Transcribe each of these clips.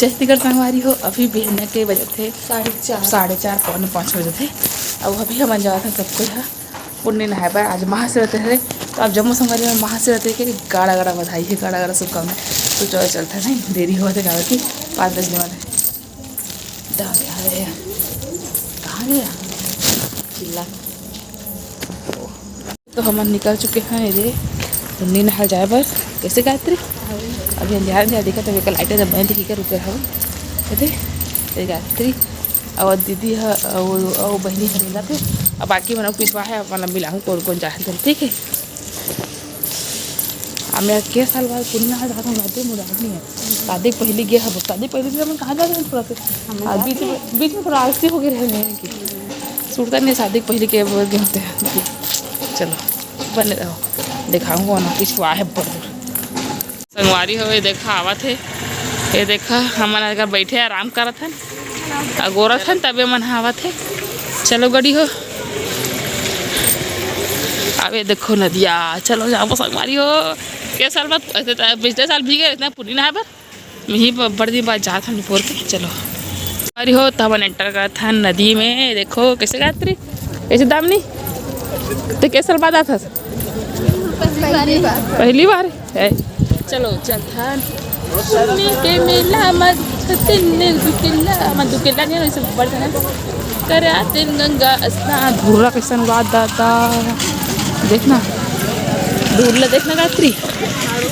छत्तीसगढ़ संगवारी हो। अभी बिहने के बजे थे 4:30 पौने 5 बजे थे। अब अभी हम जा था सबको यहाँ पुण्य नहाए पर। आज महाशिवरात्रि है तो अब जम्मू संगवारी में महाशिवरात्रि के गाड़ा गाड़ा बधाई है, गाड़ा गाड़ा शुभकामनाएं। तो चलो चलता है, नहीं देरी हुआ था गाड़ी की 5 बजने वाले। कहाँ गया चिल्ला। तो हम निकल चुके हैं ये पुण्य नहा जाए पर। कैसे गायत्री अभी अंधार नहीं दिखा तो लाइटें जब मैं दिखी कर रुके रहा कहते गायत्री और दीदी है और बहनी हमेला थे। अब बाकी मैंने पिछवा है अपना मिलाऊँ कौन कौन चाहते हैं। ठीक है मैं के साल बाद पुण्य नहा जाता हूँ मुझे नहीं है। शादी पहले गया है, शादी पहले गया मैं कहाँ जाते हैं थोड़ा से बीच में थोड़ा आलसी हो गए रहने की सूटता नहीं। शादी पहले के गए होते हैं। चलो बने रहो दिखाऊंगा ना पिछवा है बड़े संगवारी हो। ये देखा आवा थे, ये देखा हमारा अगर बैठे आराम करा था अगोरा था तबे मन आवा थे। चलो गड़ी हो अब ये देखो नदिया। चलो जाओ संगवारी हो। क्या साल बाद पिछले साल भी गए इतना पुरी नहा पर यहीं पर बड़े दिन बाद जा था निपोर के। चलो संगवारी हो तब एंटर करा था नदी में। देखो कैसे गायत्री कैसे दामनी तो कैसे साल बाद आता पहली बार है। चलो चलता के मेला दुकेला नहीं वैसे बढ़ता करे आते गंगा स्नान। धूरा कैसा उड़ा दादा देखना धूला देखना गायत्री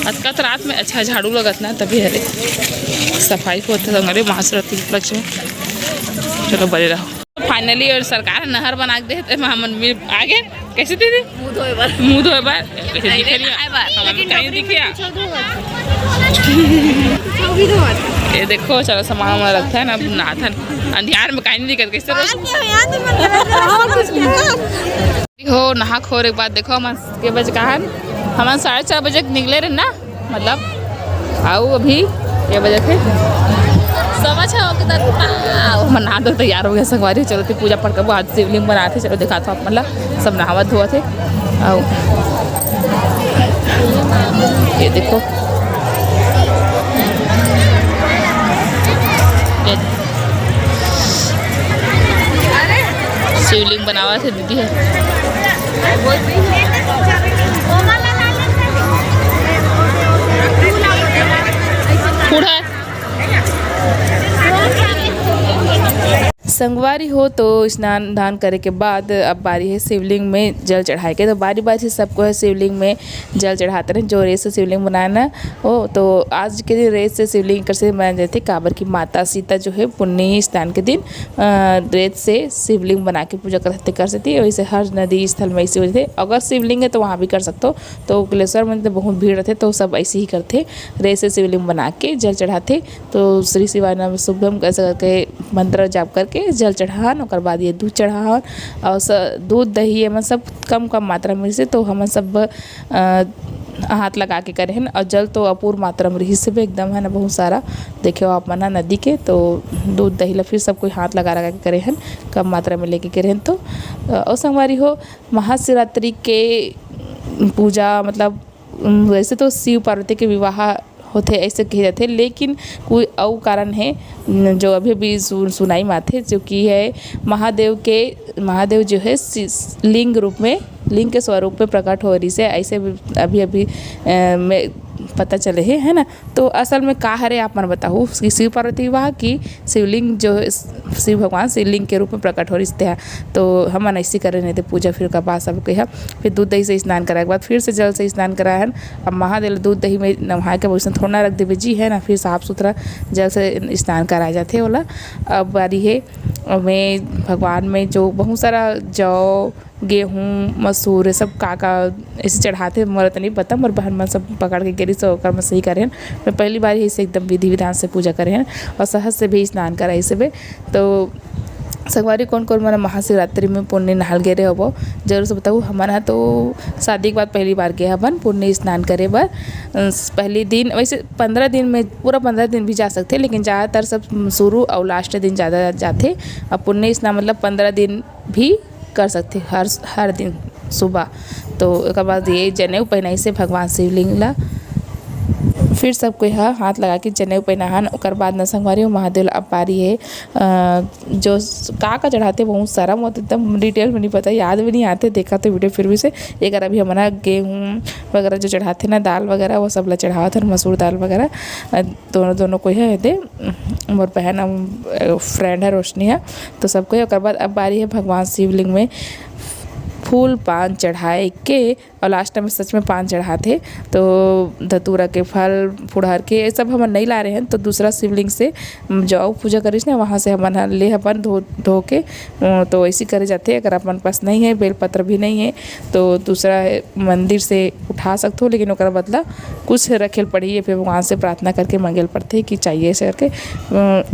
आज का तो रात में अच्छा झाड़ू लगत ना तभी हरे सफाई को होते महाशिवरात्रि के उपलक्ष्य में। चलो बड़े रहो फाइनली और सरकार नहर बना के देते मंदिर आगे। कैसे दीदी मुँह धोए बार कहीं दिखिया ये देखो। चलो सामान वामान रखता है ना नाथन अंधियार में कहीं नहीं दिक्कत कैसे हो नहा खोर एक बात। देखो हम के बजे कहा हम 4:30 बजे निकले रहे ना मतलब आओ अभी ये बजे थे 6:15 हम नहा धो तैयार हो गया संगवारी। चलो थे पूजा पाठ कर आज शिवलिंग बनाए थे। चलो दिखा था मतलब सब नहावा धोआ थे। आओ ये देखो शिवलिंग बनावा थे दीदी है। संगवारी हो तो स्नान दान करे के बाद अब बारी है शिवलिंग में जल चढ़ाए के। तो बारी बारी से सबको है शिवलिंग में जल चढ़ाते हैं। जो रेत से शिवलिंग बनाना हो तो आज के दिन रेत से शिवलिंग कैसे बनाए जाते काबर की माता सीता जो है पुण्य स्नान के दिन रेत से शिवलिंग बना के पूजा कर सकती है। वैसे हर नदी स्थल में ऐसे होते। अगर शिवलिंग है तो वहाँ भी कर सकते हो। तो कलेश्वर में तो बहुत भीड़ रहते तो सब ऐसे ही करते रेत से शिवलिंग बना के जल चढ़ाते। तो श्री शिवाय नमः शुभम कैसे करके मंत्र जाप करके जल चढ़ान और बाद ये दूध चढ़ान और दूध दही हम सब कम कम मात्रा में से तो हम सब हाथ लगा के करे हैं। और जल तो अपूर्व मात्रा में रही से भी एकदम है ना बहुत सारा देखो आप मना नदी के। तो दूध दही ला फिर सब कोई हाथ लगा के करे हैं कम मात्रा में लेके करे हैं। तो और संगवारी हो महाशिवरात्रि के पूजा मतलब वैसे तो शिव पार्वती के विवाह होते ऐसे कहे जाते लेकिन कोई और कारण है जो अभी भी सुनाई माथे जो कि है महादेव जो है लिंग रूप में लिंग के स्वरूप में प्रकट हो रही से ऐसे अभी में पता चले है ना। तो असल में का हरे आप मन बताओ कि शिव पार्वती विवाह की शिवलिंग जो शिव भगवान शिवलिंग के रूप में प्रकट हो रही है। तो हम ऐसे कर रहे थे पूजा फिर का बाद सब कहा फिर दूध दही से स्नान कराए के बाद फिर से जल से स्नान कराया है। अब महादेव दूध दही में नहा के वैसे थोड़ा रख देवे जी है ना फिर साफ़ सुथरा जल से स्नान कराए जाते बोला। अब बारी है में भगवान में जो बहुत सारा जौ गेहूँ मसूर सब का ऐसे चढ़ाते मोरा तो नहीं पता मोर बहन मन सब पकड़ के गेरी सब में सही करे मैं पहली बार ही से एकदम विधि विधान से पूजा करे हैं और सहज से भी स्नान करा इसे भी। तो संगवारी कौन कौन मैंने महाशिवरात्रि में पुण्य नहाल गए रहे हो जरूर से बताऊँ। हमारा तो शादी के बाद पहली बार गया अपन पुण्य स्नान करे बर। पहली दिन वैसे 15 दिन में पूरा 15 दिन भी जा सकते लेकिन ज़्यादातर सब शुरू और लास्ट दिन ज़्यादा जाते। अब पुण्य स्नान मतलब 15 दिन भी कर सकते हर दिन सुबह। तो एक बाद ये जनेऊ पहनाई से भगवान शिवलिंग ला फिर सबको यहाँ हाथ लगा के जनेऊ पहनाहन। ओकर बाद न संगवारी महादेव अब बारी है जो का चढ़ाते बहुत सारा, बहुत एकदम डिटेल में नहीं पता, याद भी नहीं आते, देखा तो वीडियो फिर भी से। एक अभी हमारा गेहूँ वगैरह जो चढ़ाते ना, दाल वगैरह वो सब ला चढ़ावत है, मसूर दाल वगैरह दोनों को है दे। मोर बहन फ्रेंड है रोशनी है, तो सबको है। और बाद अब बारी है भगवान शिवलिंग में फूल पान चढ़ाए के, और लास्ट में सच में पान चढ़ाते। तो धतूरा के फल फुड़हर के ये सब हम नहीं ला रहे हैं, तो दूसरा शिवलिंग से जाओ पूजा करीस ना, वहाँ से हम ले अपन धो के तो ऐसी करे जाते। अगर अपन पास नहीं है, बेलपत्र भी नहीं है, तो दूसरा मंदिर से उठा सकते हो, लेकिन ओकर बदला कुछ रखेल पड़ी है, फिर वहाँ से प्रार्थना करके मंगेल पड़ते कि चाहिए ऐसे करके।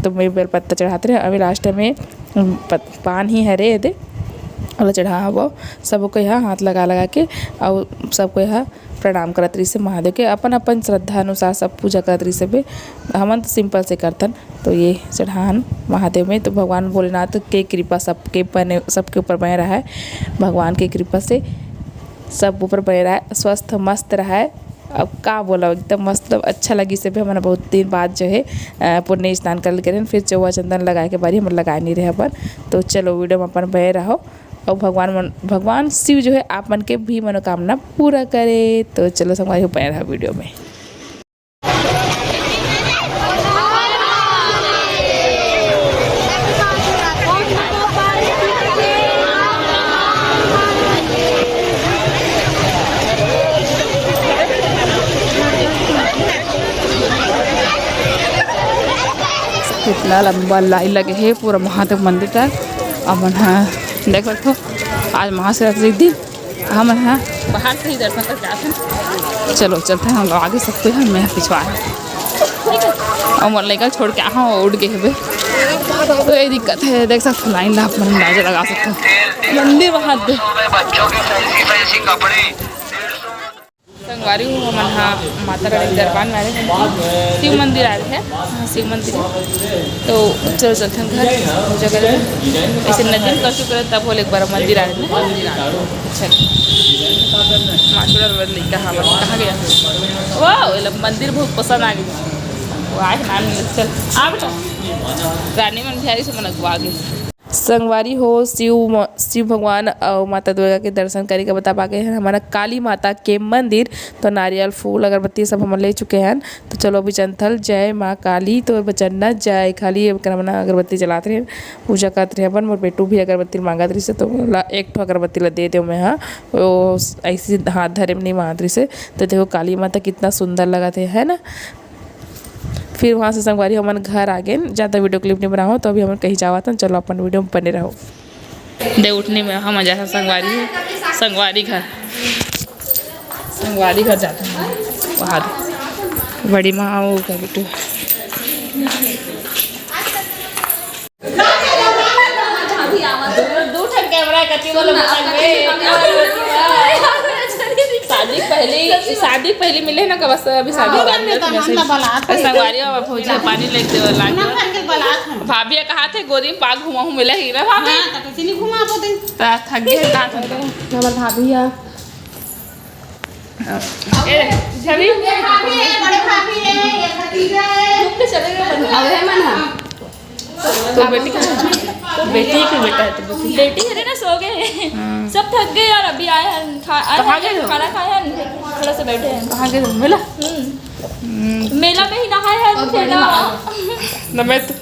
तो मैं बेलपत्र चढ़ाते रहे। अभी लास्ट में पान ही है रे दे वाला चढ़ा वो सबको यहाँ हाथ लगा के, और सबको यहाँ प्रणाम करत रही से महादेव के। अपन अपन श्रद्धा अनुसार सब पूजा करत रही से भी, हमन तो सिंपल से करतन। तो ये चढ़ान महादेव में, तो भगवान भोलेनाथ के कृपा सबके ऊपर बने रहा है। भगवान की कृपा से सब ऊपर बने रहा है, स्वस्थ मस्त रहा है। अब का बोला, एकदम मस्त अच्छा लगी से भी। हमारा बहुत दिन बाद जो है पुण्य स्नान कर करें, फिर चौवा चंदन लगाए के बारी हम लगा नहीं रहे अपन। तो चलो वीडियो में अपन बहे रहो, और भगवान शिव जो है आप मन के भी मनोकामना पूरा करे। तो चलो संगवारी हो बहे रहा वीडियो में। कितना लंबा लाइन लगे है पूरा महादेव मंदिर का। अब देखो तो आज महाशिवरात्रि दिन हम यहाँ बाहर से ही दर्शन कर जाते हैं। चलो चलते हैं हम लोग आगे, सबको है मैं पिछवा और मन लेकर छोड़ के हाँ उड़ गए है। तो ये दिक्कत है, देख सकते लाइन ला अपना अंदाजा लगा सकते हो। मंदिर वहाँ दे संगवारी हूँ हम यहाँ माता रानी दरबार में आ रहे हैं, शिव मंदिर आ रहे हैं, शिव मंदिर। तो चलो चलते हैं घर पूजा करें। ऐसे नदी कर चुके हैं तब बोले एक बार मंदिर आ रहे हैं। अच्छा माशूरा लिखा हाँ कहाँ गया, वाह मंदिर बहुत पसंद आ गई। वो आए नाम चल आ बेटा रानी मन बिहारी से मन आगे संगवारी हो शिव भगवान और माता दुर्गा के दर्शन करे के बता पागे हैं हमारा काली माता के मंदिर। तो नारियल फूल अगरबत्ती सब हम ले चुके हैं। तो चलो अभी चंथल जय माँ काली, तो बचन्ना जय खाली करना अगरबत्ती जलाते रहे, पूजा करते रहे अपन। मोर बेटू भी अगरबत्ती मांगत रही से, तो एक ठो अगरबत्ती ला दे दो मैं। हाँ वो ऐसी हाथ धरे में नहीं मांगत रही से। तो देखो काली माता कितना सुंदर लगा थे है ना। फिर वहाँ से संगवारी हमन घर आ गए, ज़्यादा वीडियो क्लिप नहीं बनाओ, तो अभी हम कहीं जावा था। चलो अपन वीडियो में बने रहो। दे उठने में हम जैसा संगवारी घर जाते हैं वहाँ बड़ी माँ वो का बेटू शादी पहले मिले ना कब अभी शादी संगवारी भौजी पानी लेके भाभी कहा थे गोदी में पाग घुमा मिले ही ना भाभी थक गए हमार भाभी छवि तो बेटी का बेटी का बेटा है, तो बेटी है ना सो गए सब थक गए और अभी आए हैं खाना खाए हैं थोड़ा से बैठे हैं। कहाँ गए मेला मेला में ही नहाए हैं ना मैं तो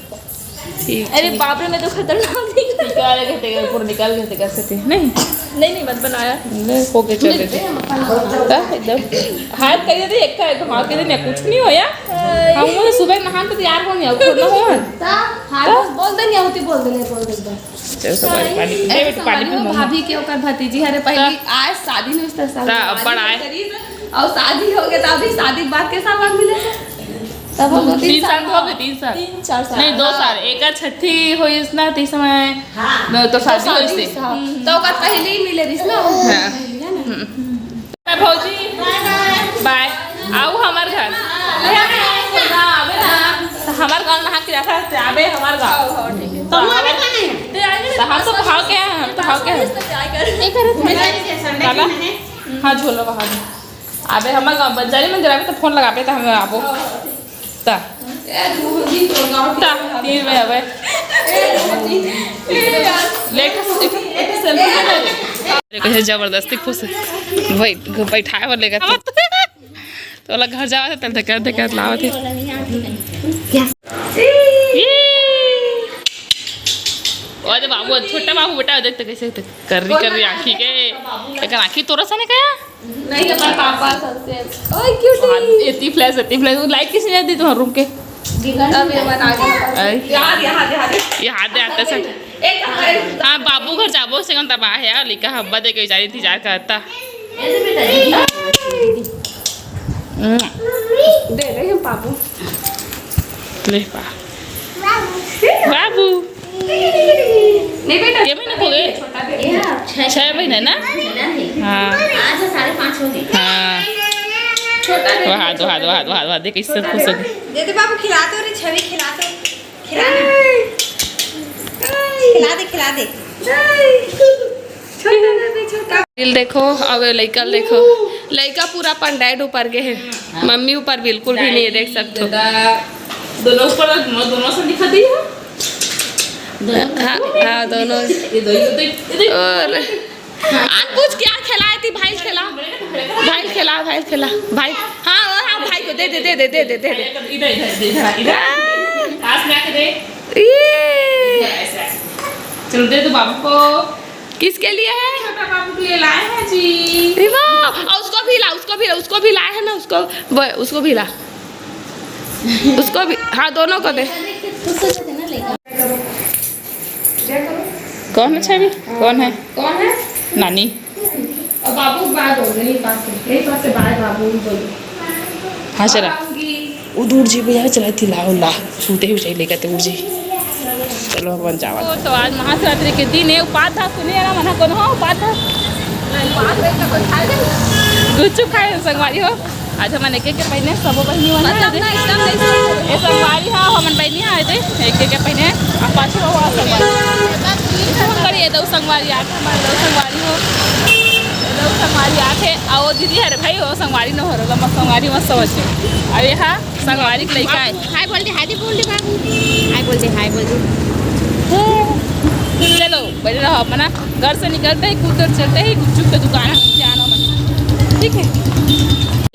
ठीक। अरे बाप रे मैं तो खतरनाक निकाल गए कैसे थे नहीं मत बनाया होके चल रहे थे एकदम हाथ कह थे एक घुमा के दिन कुछ नहीं हो यार। हम वो सुबह नहान तो तैयार हो नहीं खोलना हो बोल देंगे होती बोल देंगे पानी भाभी के ओकर भतीजी हरे पहले आज शादी में बड़ आए और शादी हो गया, अभी शादी बाद के साल बाद मिले तब हम 3 साल हो गए 3 साल नहीं 2 साल एक छठी हुई इसना तीस समय तो शादी हुई तो ओकर पहले ही मिले रिस ना। मैं भौजी बाय आओ हमार घर हमार गाँव नहा के जाता आबे हमार गाँव तो हम तो भाव के हैं एक हाँ झोला वहाँ अबे हमारे गाँव बंजारी में जरा तो फोन लगा पे था हमें आपको ता ता 3 में अबे कैसे जबरदस्ती खुश बैठाए वाले का तो अलग घर जावा था तब तक लावा थे और बाबू छोटा बाबू बेटा देख तो कैसे कर रही आँखी के एक आँखी तोरा सा ने कहा नहीं हमारे पापा सबसे ओए क्यूटी इतनी फ्लैश लाइट किसने दी तुम्हारे रूम के अब ये बना ये हाथ दे आता सर हाँ बाबू घर जाबो से कौन तबाह है लिखा हब्बा दे के जा रही थी जा करता दे रहे हैं बाबू ले पा बाबू नहीं बेटा ये महीने हो गए 6 महीने ना हाँ आज 5.5 हो गए हाँ छोटा वाह देख इससे खुश हो गई दे दे बाबू खिला दो रे छवि खिला दो खिला दे छोटा दिल देखो अब लड़का देखो लड़का पूरा पंडाइड ऊपर के है मम्मी ऊपर बिल्कुल भी नहीं देख सकते हो दोनों ऊपर दोनों से दिखा दी है हाँ दोनों और कुछ क्या खिलाए थी भाई खिला भाई हाँ भाई को दे इधर पास में आके दे चलो दे दो बाबू को किसके लिए है छोटा बाबू के लिए लाए हैं जी वाह उसको भी लाए है ना उसको भी ला उसको भी हाँ दोनों को दे कौन है छवि कौन है नानी और बाबू बात हो गई पास से बाहर बाबू बोलो हाँ चला वो दूर जी भैया चलाई थी ला छूटे हुए चाहिए लेकर दूर जी चलो बन जावा तो आज महाशिवरात्रि के दिन है उपाध था सुनिए ना मना कौन हो उपाध था गुच्चू खाए संगवारी हो आज हम एक एक पहने सब बहनी हो ये संगवारी हाँ हम बहनी आए थे एक एक पहने आप पाछे हो संगवारी करिए दो संगवारी आठ हमारे दो संगवारी हो दो संगवारी आठ है आओ दीदी अरे भाई हो संगवारी न हो रहा मत संगवारी मत समझ अरे हाँ संगवारी के लड़का है हाय बोल दे बाबू चलो बैठे रहो अपना घर से निकलते ही कूदर चलते ही गुपचुप की दुकान है जाना मन ठीक है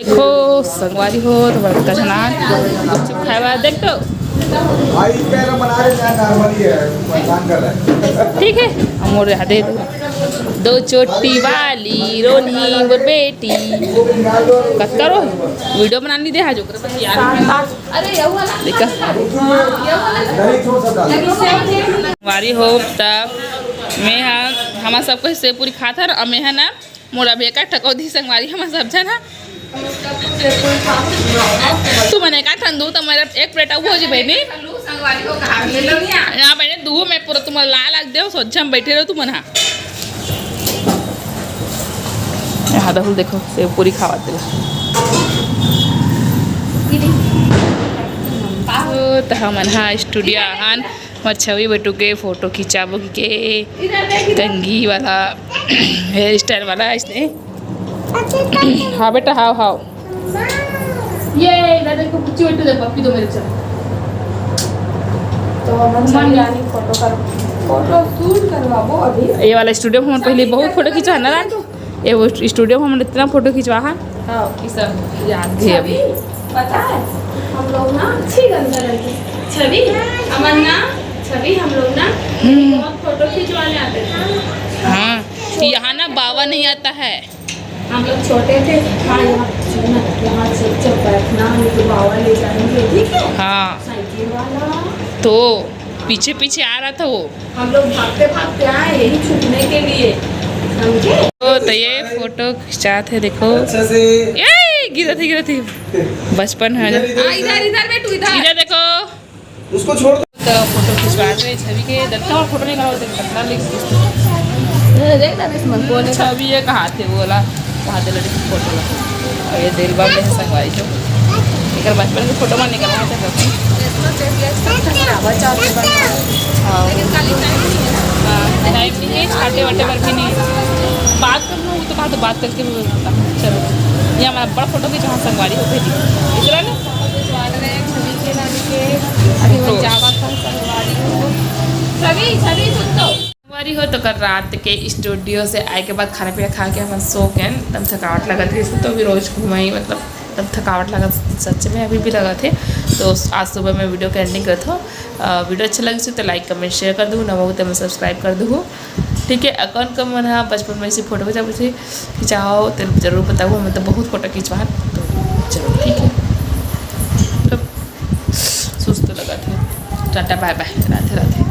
देखो संगवारी हो तो बड़का जना गुपचुप खाए देख तो ठीक है अमोर यहाँ दे दो चोटी वाली रोनी और बेटी कत करो वीडियो बनानी दे हाजो अरे देखा वारी हो तब मैं हमारा सब कुछ से पूरी खाता और मैं है ना मोरा बेका ठकौदी संगवारी हमारा सब जना तू मैंने कहा ठंडू तो मेरा एक प्लेट हो जी बहनी यहाँ बहने दू मैं पूरा तुम्हारा ला दे सोच हम बैठे रहो तुम यहाँ यहाँ दहुल देखो सेव पूरी खावा दिला तो हम हाँ स्टूडियो आहान हमार छवि बटू के फोटो खिंचाबो के कंघी वाला हेयर स्टाइल वाला इसने हाँ बेटा हाँ ये दादा को कुछ बेटू दे पप्पी दो मेरे चल तो हम यानी फोटो शूट करवाबो अभी ये वाला स्टूडियो में हम पहले बहुत फोटो खिंचवा ना ये वो स्टूडियो में हम इतना फोटो खिंचवा हाँ ये सब याद है अभी पता है हम लोग ना अच्छी गंदा लड़की छवि हम लोग ना बहुत फोटो खिंचवाने आते थे हाँ यहाँ ना बाबा नहीं आता है हम लोग छोटे थे यहाँ से जब बैठना हम तो बाबा ले जाएंगे ठीक है हाँ साइकिल वाला तो पीछे पीछे आ रहा था वो हम लोग भागते आए यही छूटने के लिए समझे तो ये फोटो खिंचाते देखो ये गिरा थी बचपन है इधर बेटू इधर देखो उसको छोड़ दो। तो फोटो खिंचवाते छवि के दर्शन और फोटो निकालो पतला देखना इसमें कौन है छवि ये कहाँ थे वो वाला वहाँ दे लड़की फोटो ला और ये दिल बाब में संगवारी जो एक बचपन की फोटो में निकलवा थे टाइम नहीं है छाटे वाटे पर भी नहीं बात कर लूँ तो बात करके भी बोलता चलो ये हमारा बड़ा फोटो भी जहाँ संगवारी हो भेजी इसरा ने छवि के लाने के अभी वो जावा का संगवारी हो छवि सुन तो संगवारी हो तो कल रात के स्टूडियो से आए के बाद खाना पीना खा के हम सो गए एकदम थकावट लगा थी तो भी रोज़ घुमाई मतलब एकदम थकावट लगा सच में अभी भी लगा थे। तो आज सुबह मैं वीडियो का एंडिंग करता हूँ। वीडियो अच्छा लगे तो लाइक कमेंट शेयर कर दूँ, नमो तो मैं सब्सक्राइब कर दूँ। ठीक है, अकाउंट का मन है बचपन में इसी फोटो जब मुझे खिंचाओ तो ज़रूर बताओ, मैं तो बहुत फोटो खिंचवा तो चलो ठीक है। तो सुस्त लगा थे। Tata bye bye, Radhe Radhe.